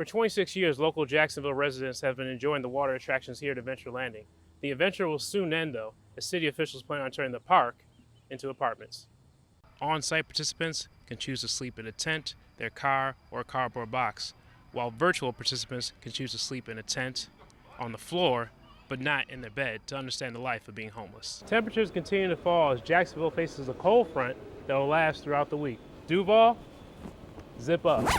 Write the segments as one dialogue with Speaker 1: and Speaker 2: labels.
Speaker 1: For 26 years, local Jacksonville residents have been enjoying the water attractions here at Adventure Landing. The adventure will soon end, though, as city officials plan on turning the park into apartments. On-site participants can choose to sleep in a tent, their car, or a cardboard box, while virtual participants can choose to sleep in a tent, on the floor, but not in their bed, to understand the life of being homeless. Temperatures continue to fall as Jacksonville faces a cold front that will last throughout the week. Duval, zip up.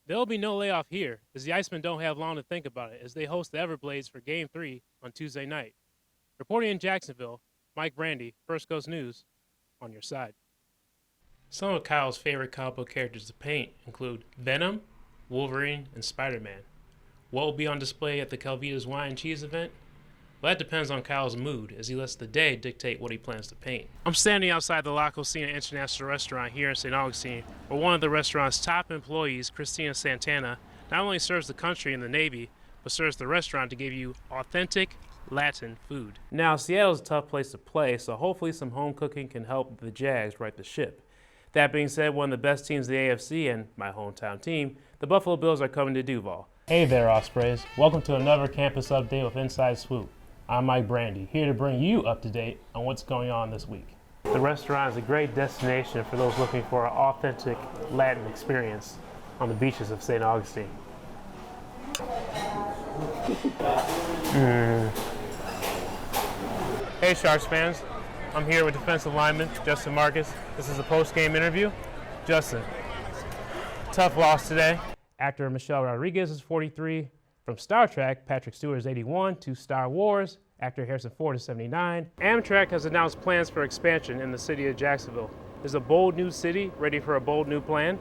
Speaker 1: There will be no layoff here, as the Icemen don't have long to think about it, as they host the Everblades for Game 3 on Tuesday night. Reporting in Jacksonville, Mike Brandy, First Coast News, on your side. Some of Kyle's favorite comic book characters to paint include Venom, Wolverine, and Spider-Man. What will be on display at the Calvita's Wine and Cheese event? Well, that depends on Kyle's mood, as he lets the day dictate what he plans to paint. I'm standing outside the La Cocina International Restaurant here in St. Augustine, where one of the restaurant's top employees, Christina Santana, not only serves the country and the Navy, but serves the restaurant to give you authentic Latin food. Now, Seattle's a tough place to play, so hopefully some home cooking can help the Jags right the ship. That being said, one of the best teams in the AFC and my hometown team, the Buffalo Bills, are coming to Duval. Hey there, Ospreys. Welcome to another campus update with Inside Swoop. I'm Mike Brandy, here to bring you up to date on what's going on this week. The restaurant is a great destination for those looking for an authentic Latin experience on the beaches of St. Augustine. Hey Sharks fans, I'm here with defensive lineman Justin Marcus. This is a post-game interview. Justin, tough loss today. Actor Michelle Rodriguez is 43. From Star Trek, Patrick Stewart is 81. To Star Wars, actor Harrison Ford is 79. Amtrak has announced plans for expansion in the city of Jacksonville. It's a bold new city ready for a bold new plan.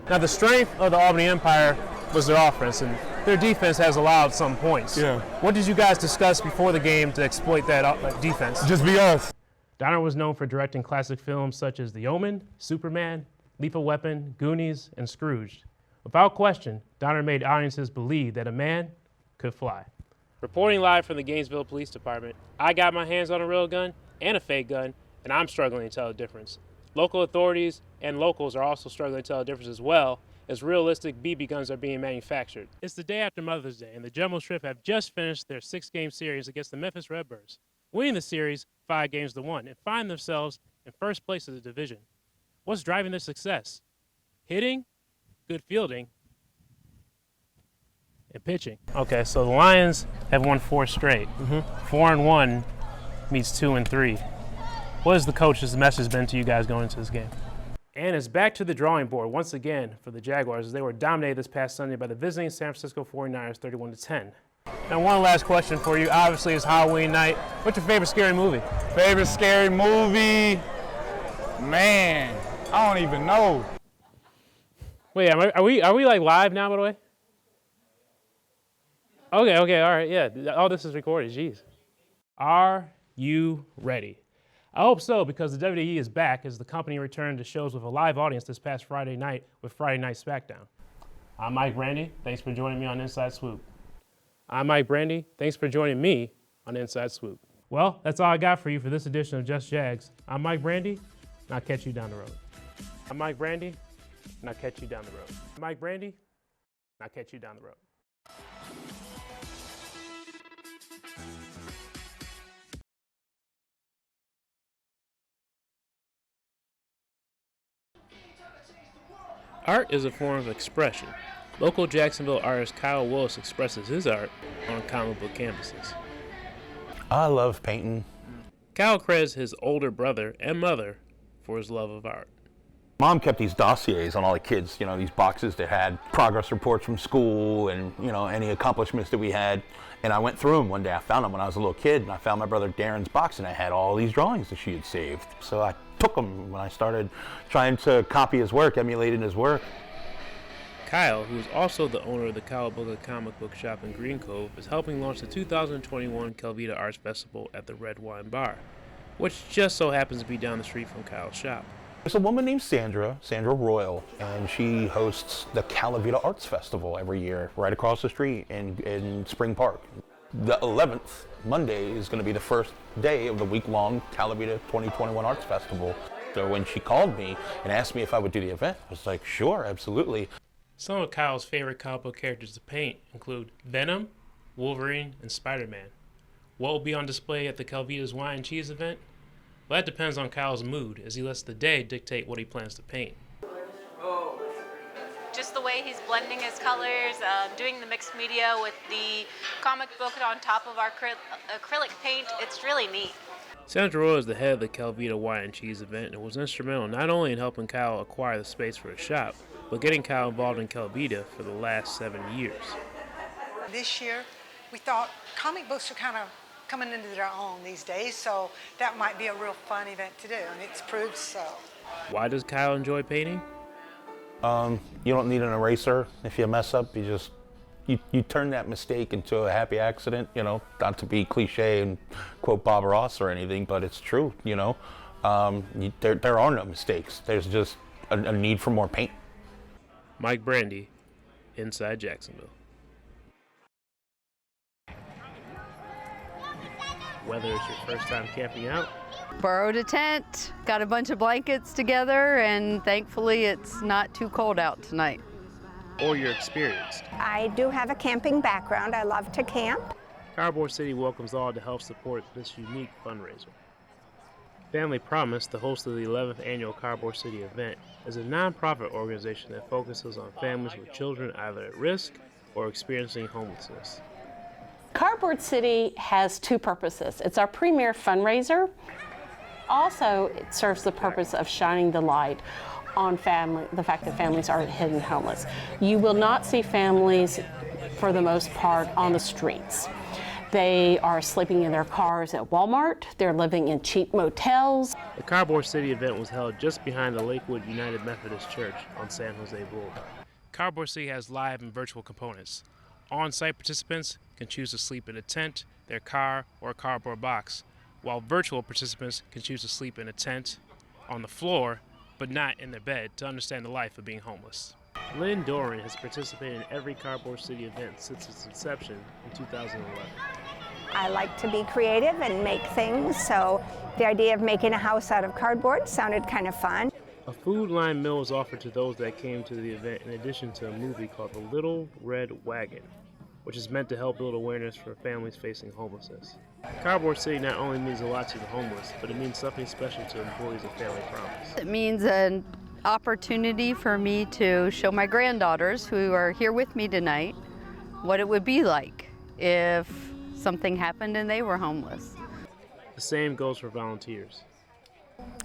Speaker 1: Now, the strength of the Albany Empire was their offense, and their defense has allowed some points.
Speaker 2: Yeah.
Speaker 1: What did you guys discuss before the game to exploit that defense?
Speaker 2: Just be us.
Speaker 1: Donner was known for directing classic films such as The Omen, Superman, Lethal Weapon, Goonies, and Scrooged. Without question, Donner made audiences believe that a man could fly. Reporting live from the Gainesville Police Department, I got my hands on a real gun and a fake gun, and I'm struggling to tell the difference. Local authorities and locals are also struggling to tell the difference as well, as realistic BB guns are being manufactured. It's the day after Mother's Day, and the Jumbo Shrimp have just finished their 6-game series against the Memphis Redbirds, winning the series 5-1, and find themselves in first place of the division. What's driving their success? Hitting, good fielding, and pitching. Okay, so the Lions have won 4 straight. 4-1 means 2-3. What has the coach's message been to you guys going into this game? And it's back to the drawing board once again for the Jaguars, as they were dominated this past Sunday by the visiting San Francisco 49ers 31-10. Now, one last question for you. Obviously, it's Halloween night. What's your favorite scary movie?
Speaker 2: Favorite scary movie? Man, I don't even know.
Speaker 1: Wait, are we like live now, by the way? Okay, all right, yeah. All this is recorded, jeez. Are you ready? I hope so, because the WWE is back as the company returned to shows with a live audience this past Friday night with Friday Night SmackDown. I'm Mike Brandy. Thanks for joining me on Inside Swoop. I'm Mike Brandy. Thanks for joining me on Inside Swoop. Well, that's all I got for you for this edition of Just Jags. I'm Mike Brandy, and I'll catch you down the road. I'm Mike Brandy, and I'll catch you down the road. Mike Brandy, and I'll catch you down the road. Art is a form of expression. Local Jacksonville artist Kyle Willis expresses his art on comic book canvases.
Speaker 3: I love painting.
Speaker 1: Kyle credits his older brother and mother for his love of art.
Speaker 3: Mom kept these dossiers on all the kids, these boxes that had progress reports from school and, any accomplishments that we had. And I went through them one day. I found them when I was a little kid, and I found my brother Darren's box, and I had all these drawings that she had saved. So I took them when I started trying to copy his work, emulating his work.
Speaker 1: Kyle, who is also the owner of the Cowabunga comic book shop in Green Cove, is helping launch the 2021 Calvita Arts Festival at the Red Wine Bar, which just so happens to be down the street from Kyle's shop.
Speaker 3: There's a woman named Sandra Royal, and she hosts the Calavita Arts Festival every year right across the street in Spring Park. The 11th, Monday, is going to be the first day of the week-long Calavita 2021 Arts Festival. So when she called me and asked me if I would do the event, I was like, sure, absolutely.
Speaker 1: Some of Kyle's favorite comic book characters to paint include Venom, Wolverine, and Spider-Man. What will be on display at the Calvita's Wine and Cheese event? Well, that depends on Kyle's mood, as he lets the day dictate what he plans to paint.
Speaker 4: Just the way he's blending his colors, doing the mixed media with the comic book on top of our acrylic paint, it's really neat.
Speaker 1: Sandra Roy is the head of the Calvita Wine and Cheese event and was instrumental not only in helping Kyle acquire the space for his shop, but getting Kyle involved in Calvita for the last 7 years.
Speaker 5: This year, we thought comic books are kind of coming into their own these days, so that might be a real fun event to do, and it's proved so.
Speaker 1: Why does Kyle enjoy painting?
Speaker 3: You don't need an eraser. If you mess up, you turn that mistake into a happy accident, you know, not to be cliche and quote Bob Ross or anything, but it's true, you know. There are no mistakes. There's just a need for more paint.
Speaker 1: Mike Brandy, Inside Jacksonville. Whether it's your first time camping out,
Speaker 6: Borrowed a tent, got a bunch of blankets together, and thankfully it's not too cold out tonight.
Speaker 1: or you're experienced,
Speaker 7: I do have a camping background. I love to camp.
Speaker 1: Cardboard City welcomes all to help support this unique fundraiser. Family Promise, the host of the 11th annual Cardboard City event, is a nonprofit organization that focuses on families with children either at risk or experiencing homelessness.
Speaker 8: Cardboard City has two purposes. It's our premier fundraiser. Also, it serves the purpose of shining the light on the fact that families are hidden homeless. You will not see families, for the most part, on the streets. They are sleeping in their cars at Walmart. They're living in cheap motels.
Speaker 1: The Cardboard City event was held just behind the Lakewood United Methodist Church on San Jose Boulevard. Cardboard City has live and virtual components. On-site participants can choose to sleep in a tent, their car, or a cardboard box, while virtual participants can choose to sleep in a tent, on the floor, but not in their bed, to understand the life of being homeless. Lynn Doran has participated in every Cardboard City event since its inception in 2011.
Speaker 7: I like to be creative and make things, so the idea of making a house out of cardboard sounded kind of fun.
Speaker 1: A food line meal was offered to those that came to the event in addition to a movie called The Little Red Wagon, which is meant to help build awareness for families facing homelessness. Cardboard City not only means a lot to the homeless, but it means something special to employees of Family Promise.
Speaker 6: It means an opportunity for me to show my granddaughters, who are here with me tonight, what it would be like if something happened and they were homeless.
Speaker 1: The same goes for volunteers.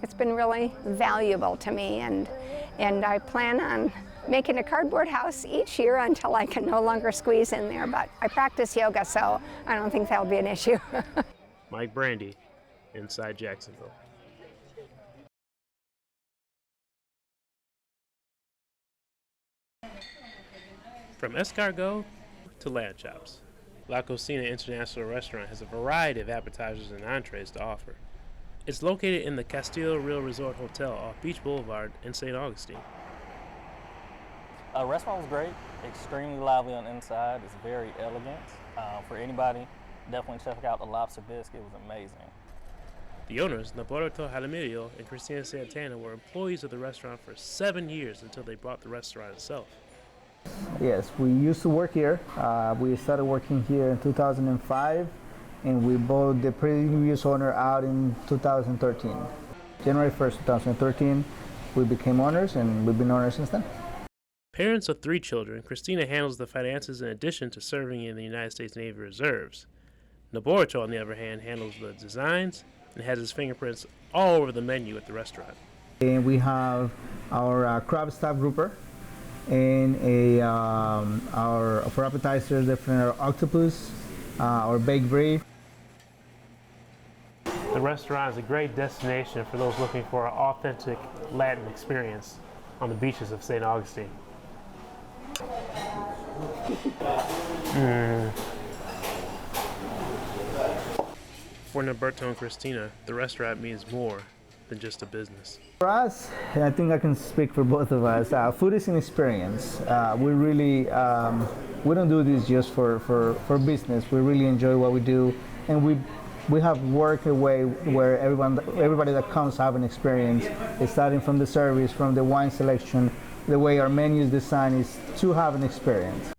Speaker 7: It's been really valuable to me, and I plan on making a cardboard house each year until I can no longer squeeze in there, but I practice yoga, so I don't think that'll be an issue.
Speaker 1: Mike Brandy, Inside Jacksonville. From escargot to lamb chops, La Cocina International Restaurant has a variety of appetizers and entrees to offer. It's located in the Castillo Real Resort Hotel off Beach Boulevard in St. Augustine.
Speaker 9: The restaurant was great, extremely lively on the inside. It's very elegant. For anybody, definitely check out the lobster bisque. It was amazing.
Speaker 1: The owners, Naborato Jaramillo and Cristina Santana, were employees of the restaurant for 7 years until they bought the restaurant itself.
Speaker 10: Yes, we used to work here. We started working here in 2005, and we bought the previous owner out in 2013. January 1st, 2013, we became owners, and we've been owners since then.
Speaker 1: Parents of 3 children, Christina handles the finances in addition to serving in the United States Navy Reserves. Naborato, on the other hand, handles the designs and has his fingerprints all over the menu at the restaurant.
Speaker 10: And we have our crab staff grouper, and for appetizers, different our octopus, our baked brie.
Speaker 1: The restaurant is a great destination for those looking for an authentic Latin experience on the beaches of St. Augustine. For Norberto and Christina, the restaurant means more than just a business.
Speaker 10: For us, and I think I can speak for both of us, food is an experience. We really, we don't do this just for business. We really enjoy what we do, and we We have worked a way where everybody that comes have an experience. It's starting from the service, from the wine selection, the way our menu is designed is to have an experience.